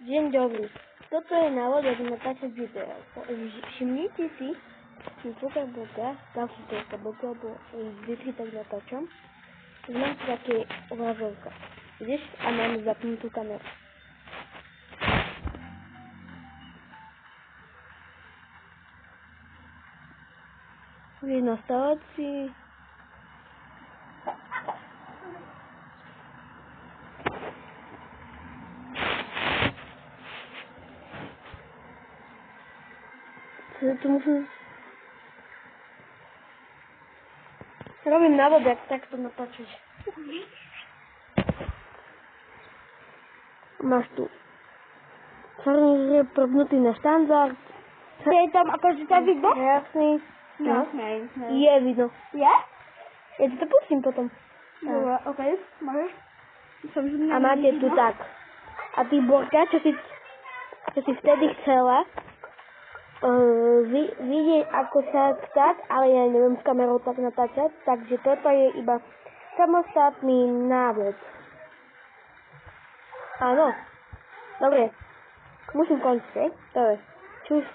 Dzień dobry. Toto je návod, jak natáčať video. Všimnite si, že pokiaľ boka, tam sú to boka, lebo vždycky tak natáčam. Znám si také obrazovka. Vidíš? A mám zapnutú kameru. Vieš nastavať si. Tu musím... Robím návod, jak takto natáčať. Máš tu černý propnutý na štandard. Je tam akože to vidno? Jasný. No. Je vidno. Je? Ja ti to pustím potom. Dobre, okej, môžeš. A máte tu tak. A ty Borka, čo si vtedy chcela vidieť, ako sa tak, ale ja neviem s kamerou tak natáčať, takže toto je iba samostatný návod. Áno. Dobre. Musím končiť, to je. Čus.